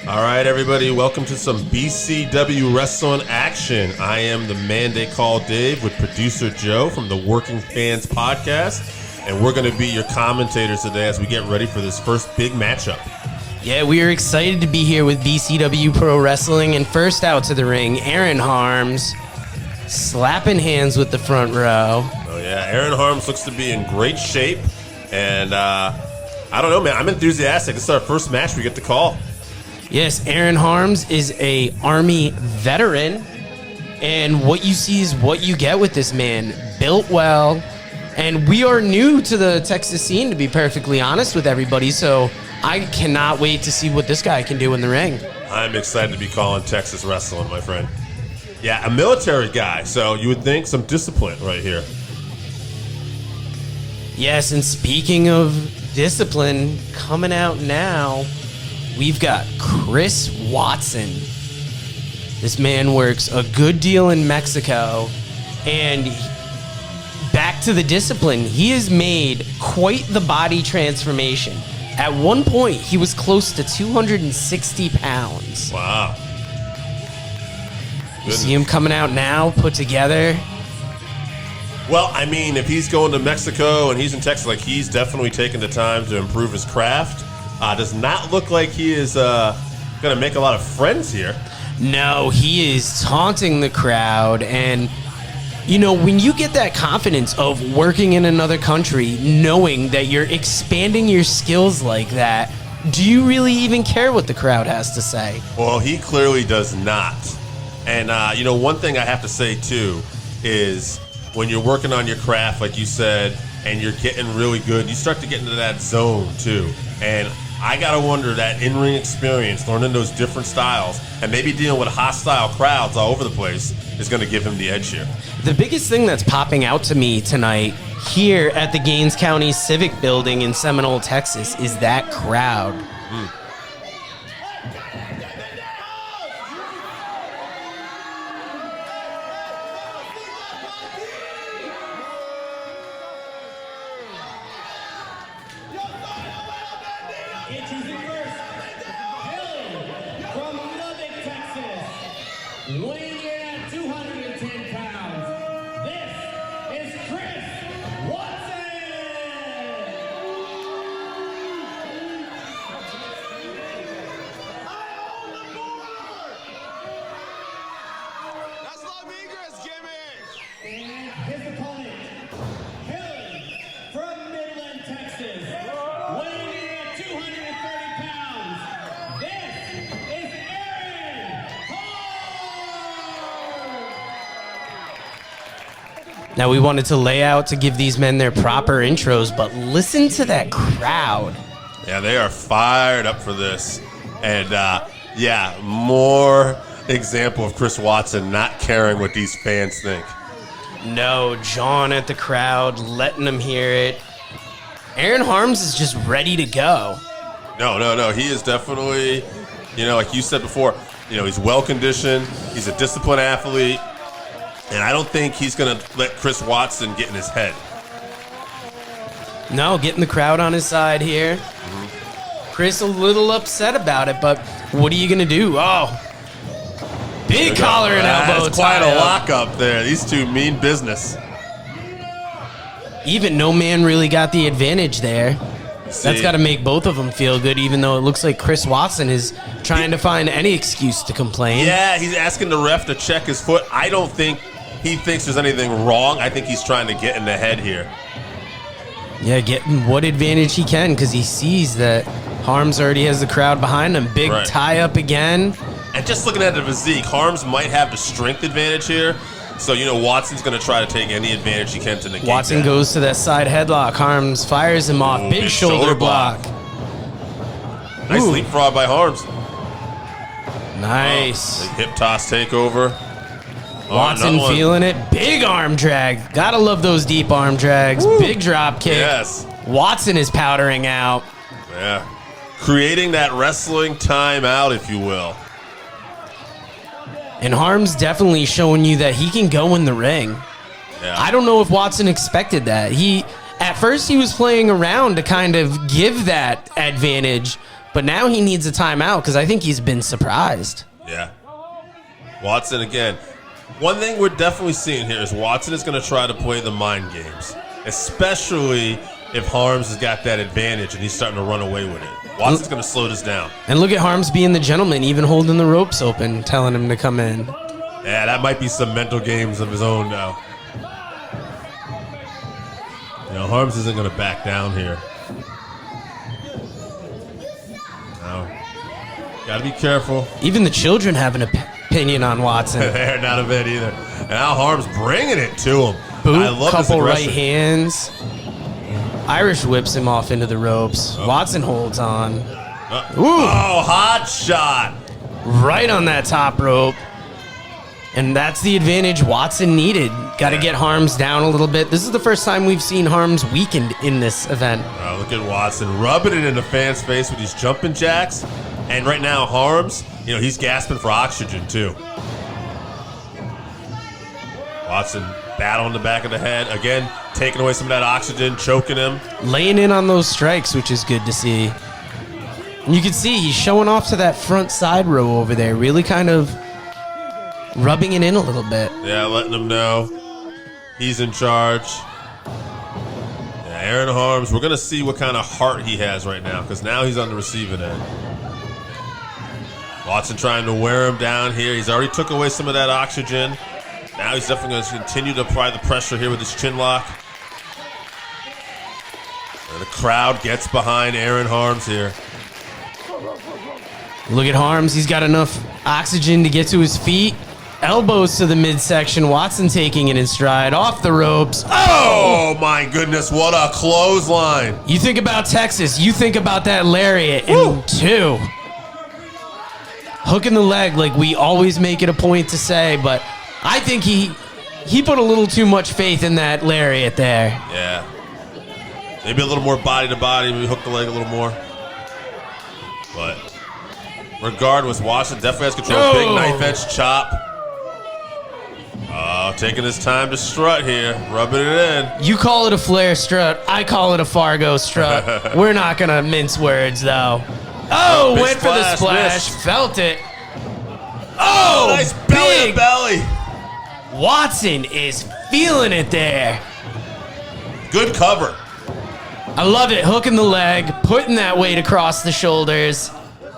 All right, everybody, welcome to some BCW Wrestling action. I am the man they call Dave with producer Joe from the Working Fans Podcast, and we're going to be your commentators today as we get ready for this first big matchup. Yeah, we are excited to be here with BCW Pro Wrestling, and first out to the ring, Aaron Harms, slapping hands with the front row. Oh, yeah, Aaron Harms looks to be in great shape, and I don't know, man, I'm enthusiastic. This is our first match we get to call. Yes, Aaron Harms is a Army veteran, and what you see is what you get with this man. Built well, and we are new to the Texas scene, to be perfectly honest with everybody, so I cannot wait to see what this guy can do in the ring. I'm excited to be calling Texas wrestling, my friend. Yeah, a military guy, so you would think some discipline right here. Yes, and speaking of discipline, coming out now, we've got Chris Watson. This man works a good deal in Mexico, and back to the discipline, he has made quite the body transformation. At one point, he was close to 260 pounds. Wow. You see him coming out now, put together. Well, I mean, if he's going to Mexico and he's in Texas, like, he's definitely taking the time to improve his craft. Does not look like he is going to make a lot of friends here. No, he is taunting the crowd. And, you know, when you get that confidence of working in another country, knowing that you're expanding your skills like that, do you really even care what the crowd has to say? Well, he clearly does not. And, you know, one thing I have to say, too, is when you're working on your craft, like you said, and you're getting really good, you start to get into that zone, too. And I got to wonder that in-ring experience, learning those different styles, and maybe dealing with hostile crowds all over the place is going to give him the edge here. The biggest thing that's popping out to me tonight here at the Gaines County Civic Building in Seminole, Texas, is that crowd. Weighing in at 210 pounds, this is Chris Watson! I own the board! That's La Migra's gimmick! And his opponent, Hilly from Midland, Texas, weighing in at 230 pounds, this is Aaron Harms! Now, we wanted to lay out to give these men their proper intros, but listen to that crowd. Yeah, they are fired up for this. And, yeah, more example of Chris Watson not caring what these fans think. No, John at the crowd, letting them hear it. Aaron Harms is just ready to go. No. He is definitely, you know, like you said before, you know, he's well-conditioned. He's a disciplined athlete. And I don't think he's going to let Chris Watson get in his head. No, getting the crowd on his side here. Chris a little upset about it, but what are you going to do? Oh, big collar and elbow. That's quite a lockup there. These two mean business. Even no man really got the advantage there. That's got to make both of them feel good, even though it looks like Chris Watson is trying to find any excuse to complain. Yeah, he's asking the ref to check his foot. I don't think he thinks there's anything wrong. I think he's trying to get in the head here. Yeah, getting what advantage he can, because he sees that Harms already has the crowd behind him. Big tie up again. And just looking at the physique, Harms might have the strength advantage here. So, you know, Watson's going to try to take any advantage he can to negate Watson that. goes to that side headlock. Harms fires him off. Big shoulder block. Nice leapfrog by Harms. Nice. Hip toss takeover. Watson feeling it. Big arm drag. Gotta love those deep arm drags. Woo. Big drop kick. Yes. Watson is powdering out. Yeah. Creating that wrestling timeout, if you will. And Harms definitely showing you that he can go in the ring. Yeah. I don't know if Watson expected that. At first he was playing around to kind of give that advantage, But now he needs a timeout because I think he's been surprised. Yeah. Watson again. One thing we're definitely seeing here is Watson is going to try to play the mind games, especially if Harms has got that advantage and he's starting to run away with it. Watson's going to slow this down. And look at Harms being the gentleman, even holding the ropes open, telling him to come in. Yeah, that might be some mental games of his own now. You know, Harms isn't going to back down here. No. Got to be careful. Even the children have an opinion on Watson. They're not a bit either. And now Harms bringing it to him. Boot, I love couple this right aggression. hands. Irish whips him off into the ropes. Watson holds on. Oh, hot shot. Right on that top rope. And that's the advantage Watson needed. Got to get Harms down a little bit. This is the first time we've seen Harms weakened in this event. Oh, look at Watson rubbing it in the fan's face with these jumping jacks. And right now, Harms, you know, he's gasping for oxygen, too. Watson battling the back of the head. Again, taking away some of that oxygen, choking him. Laying in on those strikes, which is good to see. And you can see he's showing off to that front side row over there, really kind of rubbing it in a little bit. Yeah, letting him know he's in charge. Yeah, Aaron Harms, we're going to see what kind of heart he has right now, because now he's on the receiving end. Watson trying to wear him down here. He's already took away some of that oxygen. Now he's definitely going to continue to apply the pressure here with his chin lock. And the crowd gets behind Aaron Harms here. Look at Harms. He's got enough oxygen to get to his feet. Elbows to the midsection. Watson taking it in stride. Off the ropes. Oh, my goodness. What a clothesline. You think about Texas. You think about that lariat in 2. Hooking the leg like we always make it a point to say, but I think he put a little too much faith in that lariat there. Yeah. Maybe a little more body to body. Maybe hook the leg a little more. But regardless, Watson definitely has control. No. Big knife edge chop. Oh, taking his time to strut here. Rubbing it in. You call it a Flair strut. I call it a Fargo strut. We're not going to mince words, though. Oh, big went for the splash, splash. missed. Felt it. Oh, Nice belly to big. belly. Watson is feeling it there. Good cover. I love it. Hooking the leg, putting that weight across the shoulders.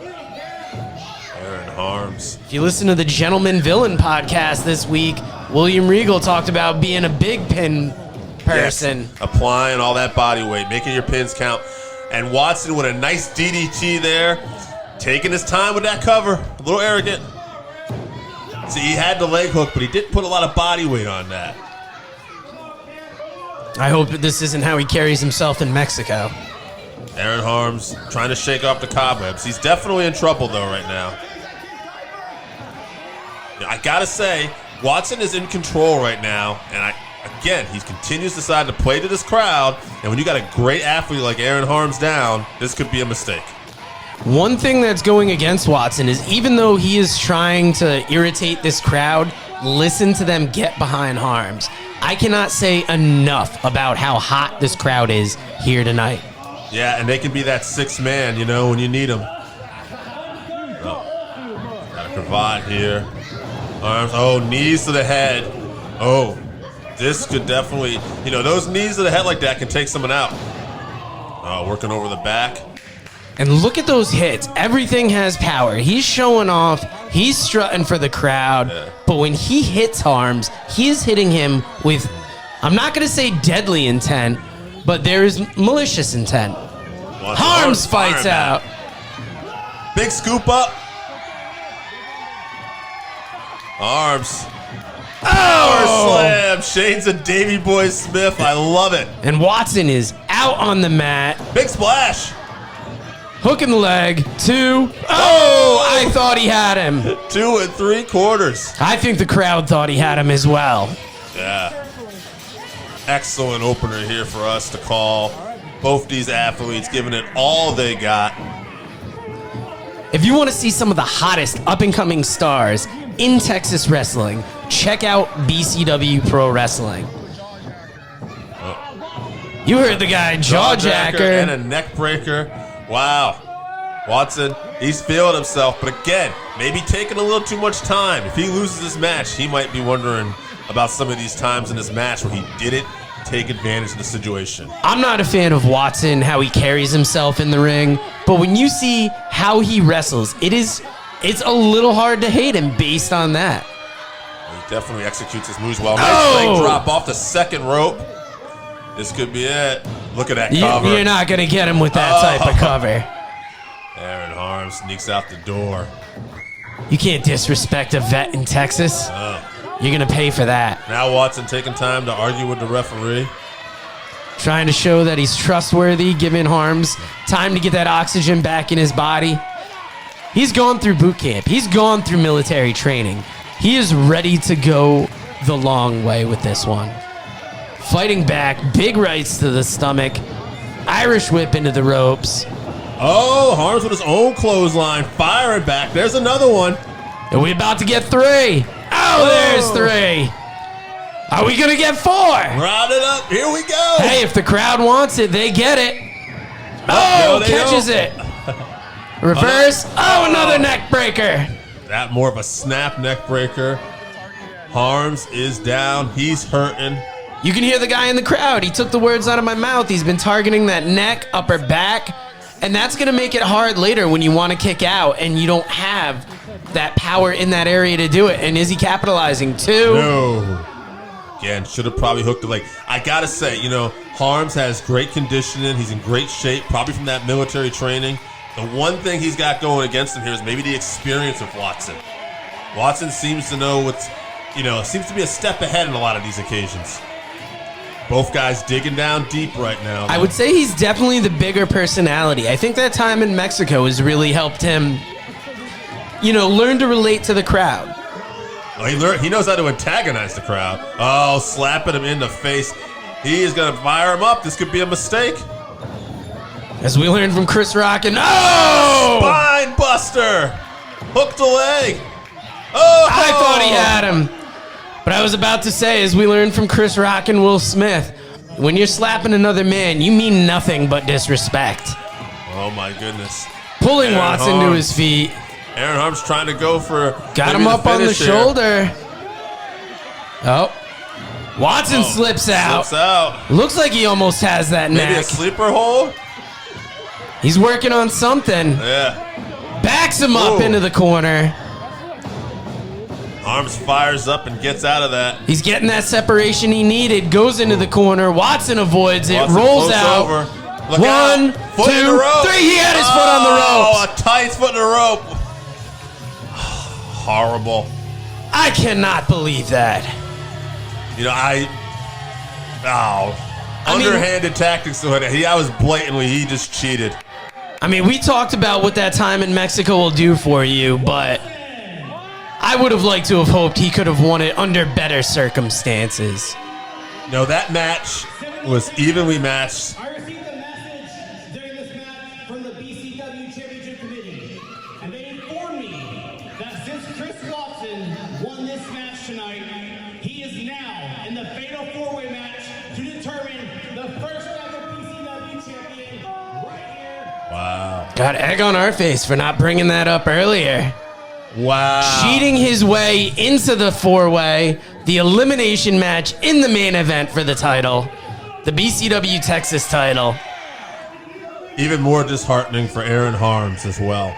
Aaron Harms. If you listen to the Gentleman Villain podcast this week, William Regal talked about being a big pin person. Yes. Applying all that body weight, making your pins count. And Watson with a nice DDT there. Taking his time with that cover. A little arrogant. See, he had the leg hook, but he didn't put a lot of body weight on that. I hope that this isn't how he carries himself in Mexico. Aaron Harms trying to shake off the cobwebs. He's definitely in trouble, though, right now. Yeah, I got to say, Watson is in control right now. And again, he continues to decide to play to this crowd. And when you got a great athlete like Aaron Harms down, this could be a mistake. One thing that's going against Watson is even though he is trying to irritate this crowd, listen to them get behind Harms. I cannot say enough about how hot this crowd is here tonight. Yeah, and they can be that sixth man, you know, when you need them. Got to provide here. Arms, knees to the head. Oh, this could definitely, you know, those knees to the head like that can take someone out. Working over the back. And look at those hits. Everything has power. He's showing off. He's strutting for the crowd. Yeah. But when he hits Harms, he is hitting him with, I'm not going to say deadly intent, but there is malicious intent. Harms fights out. Big scoop up. Arms. Power slam. Shades of Davey Boy Smith. I love it. And Watson is out on the mat. Big splash. Hooking the leg. 2. Oh, I thought he had him. 2 3/4. I think the crowd thought he had him as well. Yeah. Excellent opener here for us to call. Both these athletes giving it all they got. If you want to see some of the hottest up-and-coming stars in Texas wrestling, check out BCW Pro Wrestling. You heard the guy, Jawjacker jawjacker. and a neck breaker. Wow. Watson, he's feeling himself, but again, maybe taking a little too much time. If he loses this match, he might be wondering about some of these times in this match where he didn't take advantage of the situation. I'm not a fan of Watson, how he carries himself in the ring, but when you see how he wrestles, it's a little hard to hate him based on that. He definitely executes his moves well. Nice leg drop off the second rope. This could be it. Look at that cover. You're not going to get him with that type of cover. Aaron Harm sneaks out the door. You can't disrespect a vet in Texas. You're going to pay for that. Now Watson taking time to argue with the referee. Trying to show that he's trustworthy, giving Harms time to get that oxygen back in his body. He's gone through boot camp. He's gone through military training. He is ready to go the long way with this one. Fighting back, big rights to the stomach, Irish whip into the ropes. Oh, Harms with his own clothesline, firing back. There's another one. Are we about to get 3? Oh, there's 3. Are we going to get 4? Round it up. Here we go. Hey, if the crowd wants it, they get it. Oh, catches it. Reverse. Oh, another neck breaker. That more of a snap neck breaker. Harms is down. He's hurting. You can hear the guy in the crowd. He took the words out of my mouth. He's been targeting that neck, upper back, and that's going to make it hard later when you want to kick out and you don't have that power in that area to do it. And is he capitalizing too? No. Again, should have probably hooked the leg. I got to say, Harms has great conditioning. He's in great shape, probably from that military training. The one thing he's got going against him here is maybe the experience of Watson. Watson seems to know seems to be a step ahead in a lot of these occasions. Both guys digging down deep right now. I would say he's definitely the bigger personality. I think that time in Mexico has really helped him, learn to relate to the crowd. Well, he knows how to antagonize the crowd. Oh, slapping him in the face. He is going to fire him up. This could be a mistake. As we learned from Chris Rock and Spine buster. Hooked the leg. Oh! I thought he had him. But I was about to say, as we learned from Chris Rock and Will Smith, when you're slapping another man, you mean nothing but disrespect. Oh, my goodness. Pulling Watson to his feet. Aaron Harm's trying to go for... Got him up on the shoulder. Oh. Watson slips out. Slips out. Looks like he almost has that neck. Maybe a sleeper hold? He's working on something. Yeah. Backs him up into the corner. Harms fires up and gets out of that. He's getting that separation he needed. Goes into the corner. Watson avoids it. Watson rolls out. Over. Look 1, out. 2, 3. He had his foot on the ropes. Oh, a tight foot in the rope. Horrible. I cannot believe that. Underhanded tactics. I was blatantly, he just cheated. I mean, we talked about what that time in Mexico will do for you, but I would have liked to have hoped he could have won it under better circumstances. No, that match was evenly matched. I received a message during this match from the BCW Championship Committee, and they informed me that since Chris Watson won this match tonight, he is now in the fatal four-way match to determine the first ever BCW champion right here. Wow. Got egg on our face for not bringing that up earlier. Wow. Cheating his way into the four-way, the elimination match in the main event for the title, the BCW Texas title. Even more disheartening for Aaron Harms as well.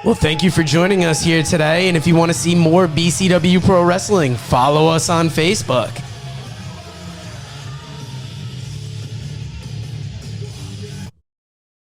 Well, thank you for joining us here today, and if you want to see more BCW Pro Wrestling, follow us on Facebook.